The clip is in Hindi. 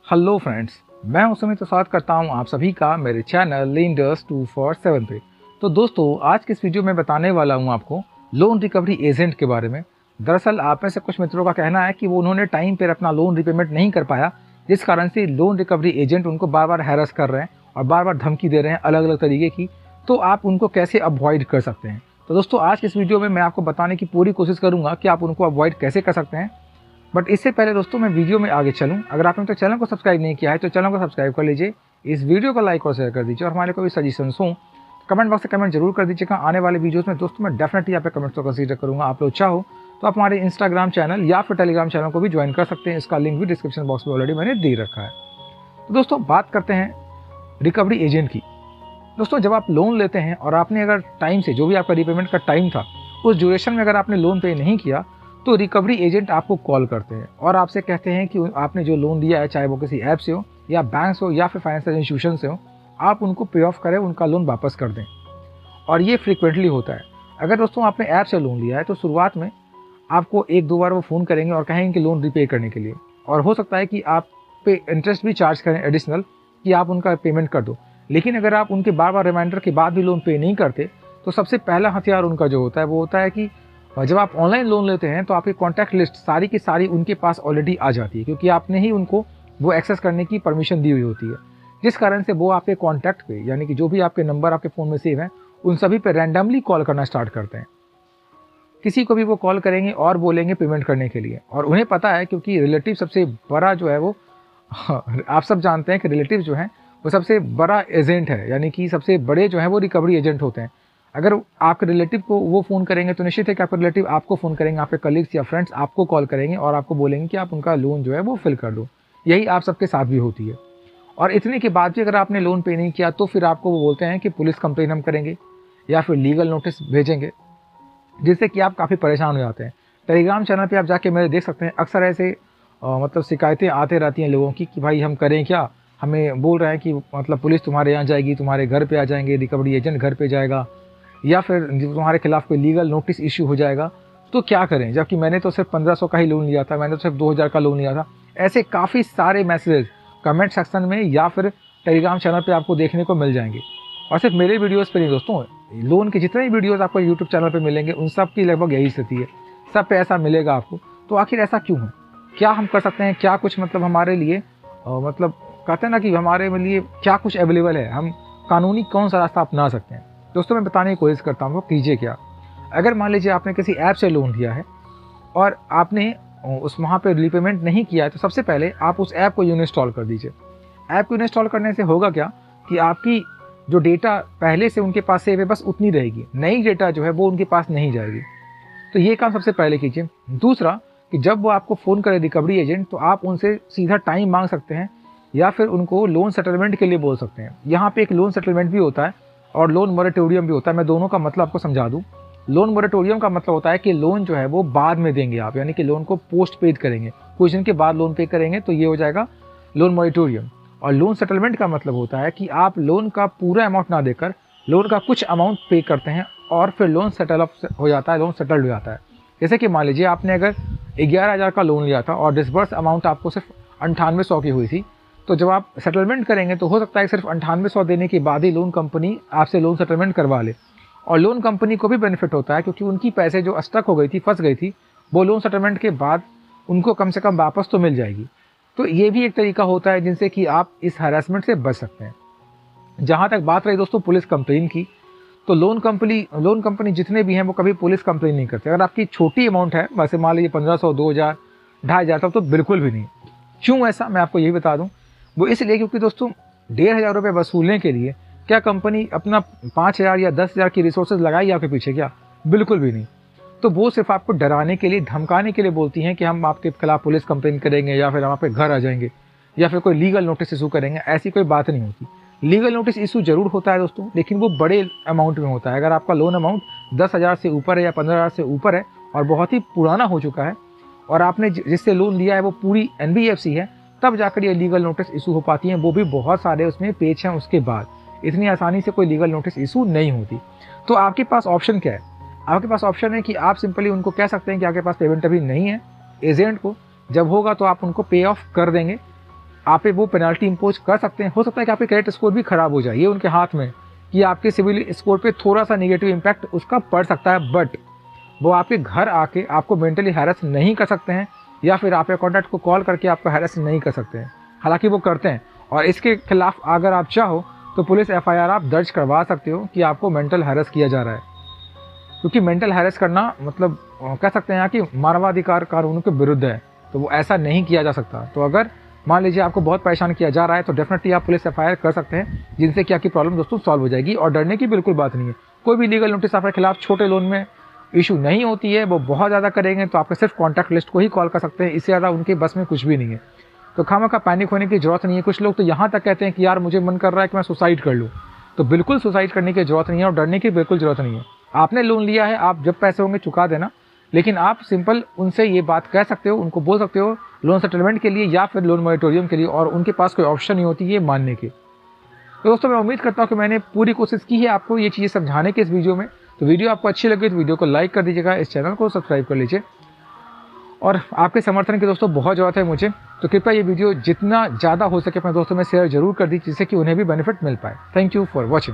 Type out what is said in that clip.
हेलो फ्रेंड्स, मैं हूं सुमित और स्वागत करता हूं आप सभी का मेरे चैनल लेंडर्स 247 पे। तो दोस्तों, आज के इस वीडियो में बताने वाला हूं आपको लोन रिकवरी एजेंट के बारे में। दरअसल आप में से कुछ मित्रों का कहना है कि वो उन्होंने टाइम पर अपना लोन रिपेमेंट नहीं कर पाया, जिस कारण से लोन रिकवरी एजेंट उनको बार बार हैरस कर रहे हैं और बार बार धमकी दे रहे हैं अलग अलग तरीके की। तो आप उनको कैसे अवॉइड कर सकते हैं। तो दोस्तों, आज के इस वीडियो में मैं आपको बताने की पूरी कोशिश करूँगा कि आप उनको अवॉइड कैसे कर सकते हैं। बट इससे पहले दोस्तों, मैं वीडियो में आगे चलूं, अगर आपने तो चैनल को सब्सक्राइब नहीं किया है तो चैनल को सब्सक्राइब कर लीजिए, इस वीडियो को लाइक और शेयर कर दीजिए और हमारे कोई सजेशंस हो कमेंट बॉक्स से कमेंट जरूर कर दीजिएगा। आने वाले वीडियोस में दोस्तों मैं डेफिनेटली यहाँ पे कमेंट्स को कंसीडर करूँगा। आप लोग चाहो तो आप हमारे इंस्टाग्राम चैनल या फिर टेलीग्राम चैनल को भी ज्वाइन कर सकते हैं, इसका लिंक भी डिस्क्रिप्शन बॉक्स में ऑलरेडी मैंने दे रखा है। तो दोस्तों, बात करते हैं रिकवरी एजेंट की। दोस्तों, जब आप लोन लेते हैं और आपने अगर टाइम से, जो भी आपका रिपेमेंट का टाइम था, उस ड्यूरेशन में अगर आपने लोन पे नहीं किया तो रिकवरी एजेंट आपको कॉल करते हैं और आपसे कहते हैं कि आपने जो लोन लिया है, चाहे वो किसी ऐप से हो या बैंक से हो या फिर फाइनेंशियल इंस्टीट्यूशन से हो, आप उनको पे ऑफ करें, उनका लोन वापस कर दें। और ये फ्रिक्वेंटली होता है। अगर दोस्तों आपने ऐप से लोन लिया है तो शुरुआत में आपको एक दो बार वो फ़ोन करेंगे और कहेंगे कि लोन रिपे करने के लिए, और हो सकता है कि आप पे इंटरेस्ट भी चार्ज करें एडिशनल कि आप उनका पेमेंट कर दो। लेकिन अगर आप उनके बार बार रिमाइंडर के बाद भी लोन पे नहीं करते तो सबसे पहला हथियार उनका जो होता है वो होता है कि जब आप ऑनलाइन लोन लेते हैं तो आपकी कॉन्टैक्ट लिस्ट सारी की सारी उनके पास ऑलरेडी आ जाती है, क्योंकि आपने ही उनको वो एक्सेस करने की परमिशन दी हुई होती है। जिस कारण से वो आपके कॉन्टैक्ट पे, यानी कि जो भी आपके नंबर आपके फ़ोन में सेव हैं, उन सभी पे रैंडमली कॉल करना स्टार्ट करते हैं। किसी को भी वो कॉल करेंगे और बोलेंगे पेमेंट करने के लिए। और उन्हें पता है, क्योंकि रिलेटिव सबसे बड़ा जो है वो आप सब जानते हैं कि रिलेटिव जो है वो सबसे बड़ा एजेंट है, यानी कि सबसे बड़े जो है वो रिकवरी एजेंट होते हैं। अगर आपके रिलेटिव को वो फ़ोन करेंगे तो निश्चित है कि आपके रिलेटिव आपको फ़ोन करेंगे, आपके कलीग्स या फ्रेंड्स आपको कॉल करेंगे और आपको बोलेंगे कि आप उनका लोन जो है वो फिल कर दो। यही आप सबके साथ भी होती है। और इतने के बाद भी अगर आपने लोन पे नहीं किया तो फिर आपको वो बोलते हैं कि पुलिस कंप्लेन हम करेंगे या फिर लीगल नोटिस भेजेंगे, जिससे कि आप काफ़ी परेशान हो जाते हैं। टेलीग्राम चैनल पे आप जाके मेरे देख सकते हैं, अक्सर ऐसे मतलब शिकायतें आते रहती हैं लोगों की कि भाई हम करें क्या, हमें बोल रहे हैं कि मतलब पुलिस तुम्हारे यहाँ जाएगी, तुम्हारे घर पे आ जाएंगे, रिकवरी एजेंट घर पे जाएगा, या फिर तुम्हारे खिलाफ कोई लीगल नोटिस इश्यू हो जाएगा। तो क्या करें, जबकि मैंने तो सिर्फ 1500 का ही लोन लिया था, मैंने तो सिर्फ 2000 का लोन लिया था। ऐसे काफ़ी सारे मैसेज कमेंट सेक्शन में या फिर टेलीग्राम चैनल पे आपको देखने को मिल जाएंगे। और सिर्फ मेरे वीडियोस पे नहीं दोस्तों, लोन के जितने भी वीडियोस आपको यूट्यूब चैनल पे मिलेंगे उन सब की लगभग यही स्थिति है, सब पे ऐसा मिलेगा आपको। तो आखिर ऐसा क्यों है, क्या हम कर सकते हैं, क्या कुछ मतलब हमारे लिए मतलब कहते हैं ना कि हमारे लिए क्या कुछ अवेलेबल है, हम कानूनी कौन सा रास्ता अपना सकते हैं। दोस्तों, मैं बताने की कोशिश करता हूँ, वो कीजिए क्या। अगर मान लीजिए आपने किसी ऐप से लोन लिया है और आपने उस वहाँ पे रिपेमेंट नहीं किया है, तो सबसे पहले आप उस ऐप को इंस्टॉल कर दीजिए। ऐप को इंस्टॉल करने से होगा क्या कि आपकी जो डेटा पहले से उनके पास सेव है बस उतनी रहेगी, नई डेटा जो है वो उनके पास नहीं जाएगी। तो ये काम सबसे पहले कीजिए। दूसरा, कि जब वो आपको फ़ोन करे रिकवरी एजेंट, तो आप उनसे सीधा टाइम मांग सकते हैं या फिर उनको लोन सेटलमेंट के लिए बोल सकते हैं। यहाँ पे एक लोन सेटलमेंट भी होता है और लोन मोरेटोरियम भी होता है। मैं दोनों का मतलब आपको समझा दूं। लोन मोरेटोरियम का मतलब होता है कि लोन जो है वो बाद में देंगे आप, यानी कि लोन को पोस्ट पेड करेंगे, कुछ दिन के बाद लोन पे करेंगे, तो ये हो जाएगा लोन मोरेटोरियम। और लोन सेटलमेंट का मतलब होता है कि आप लोन का पूरा अमाउंट ना देकर लोन का कुछ अमाउंट पे करते हैं और फिर लोन सेटल अप हो जाता है, लोन सेटल्ड हो जाता है। जैसे कि मान लीजिए आपने अगर 11,000 का लोन लिया था और डिसबर्स अमाउंट आपको सिर्फ 9800 की हुई थी, तो जब आप सेटलमेंट करेंगे तो हो सकता है सिर्फ 9800 देने के बाद ही लोन कंपनी आपसे लोन सेटलमेंट करवा ले। और लोन कंपनी को भी बेनिफिट होता है, क्योंकि उनकी पैसे जो स्टक हो गई थी, फंस गई थी, वो लोन सेटलमेंट के बाद उनको कम से कम वापस तो मिल जाएगी। तो ये भी एक तरीका होता है जिनसे कि आप इस हरासमेंट से बच सकते हैं। जहाँ तक बात रही दोस्तों पुलिस कंप्लेन की, तो लोन कंपनी जितने भी हैं वो कभी पुलिस कंप्लेन नहीं करते। अगर आपकी छोटी अमाउंट है, वैसे मान लीजिए 1500, 2000, 2500, तो बिल्कुल भी नहीं। क्यों ऐसा, मैं आपको यही बता दूं। वो इसलिए क्योंकि दोस्तों 1500 रुपये वसूलने के लिए क्या कंपनी अपना 5000 या 10,000 की रिसोर्सेज लगाई आपके पीछे, क्या? बिल्कुल भी नहीं। तो वो सिर्फ आपको डराने के लिए, धमकाने के लिए बोलती हैं कि हम आपके खिलाफ पुलिस कंप्लेन करेंगे या फिर हम आपके घर आ जाएंगे या फिर कोई लीगल नोटिस इशू करेंगे। ऐसी कोई बात नहीं होती। लीगल नोटिस इशू जरूर होता है दोस्तों, लेकिन वो बड़े अमाउंट में होता है। अगर आपका लोन अमाउंट 10,000 से ऊपर है या 15,000 से ऊपर है और बहुत ही पुराना हो चुका है और आपने जिससे लोन लिया है वो पूरी NBFC है, तब जाकर ये लीगल नोटिस इशू हो पाती हैं। वो भी बहुत सारे उसमें पेज हैं, उसके बाद इतनी आसानी से कोई लीगल नोटिस इशू नहीं होती। तो आपके पास ऑप्शन क्या है? आपके पास ऑप्शन है कि आप सिंपली उनको कह सकते हैं कि आपके पास पेमेंट अभी नहीं है। एजेंट को जब होगा तो आप उनको पे ऑफ कर देंगे। आप पे वो पेनल्टी इम्पोज कर सकते हैं। हो सकता है कि आपके क्रेडिट स्कोर भी खराब हो जाए, ये उनके हाथ में, कि आपके सिविल स्कोर पे थोड़ा सा नेगेटिव इम्पैक्ट उसका पड़ सकता है, बट वो आपके घर आके आपको मेंटली हैरेस नहीं कर सकते हैं या फिर आपके कॉन्टैक्ट को कॉल करके आपको हैरेस नहीं कर सकते हैं। हालांकि वो करते हैं, और इसके खिलाफ अगर आप चाहो तो पुलिस FIR आप दर्ज करवा सकते हो कि आपको मेंटल हैरेस किया जा रहा है, क्योंकि मेंटल हैरेस करना मतलब कह सकते हैं कि मानवाधिकार कानून के विरुद्ध है, तो वो ऐसा नहीं किया जा सकता। तो अगर मान लीजिए आपको बहुत परेशान किया जा रहा है तो डेफिनेटली आप पुलिस FIR कर सकते हैं, जिनसे कि आपकी प्रॉब्लम दोस्तों सॉल्व हो जाएगी। और डरने की बिल्कुल बात नहीं है। कोई भी लीगल नोटिस आपके खिलाफ छोटे लोन में इशू नहीं होती है, वो बहुत ज़्यादा करेंगे तो आपके सिर्फ कॉन्टैक्ट लिस्ट को ही कॉल कर सकते हैं, इससे ज़्यादा उनके बस में कुछ भी नहीं है। तो खामखा पैनिक होने की जरूरत नहीं है। कुछ लोग तो यहाँ तक कहते हैं कि यार मुझे मन कर रहा है कि मैं सुसाइड कर लूँ, तो बिल्कुल सुसाइड करने की जरूरत नहीं है और डरने की बिल्कुल जरूरत नहीं है। आपने लोन लिया है, आप जब पैसे होंगे चुका देना, लेकिन आप सिंपल उनसे ये बात कह सकते हो, उनको बोल सकते हो लोन सेटलमेंट के लिए या फिर लोन मॉरिटोरियम के लिए, और उनके पास कोई ऑप्शन नहीं होती ये मानने की। तो दोस्तों मैं उम्मीद करता हूँ कि मैंने पूरी कोशिश की है आपको ये चीज़ें समझाने की इस वीडियो में। तो वीडियो आपको अच्छी लगी तो वीडियो को लाइक कर दीजिएगा, इस चैनल को सब्सक्राइब कर लीजिए, और आपके समर्थन की दोस्तों बहुत ज़रूरत है मुझे। तो कृपया ये वीडियो जितना ज़्यादा हो सके अपने दोस्तों में शेयर जरूर कर दीजिए, जिससे कि उन्हें भी बेनिफिट मिल पाए। Thank you for watching.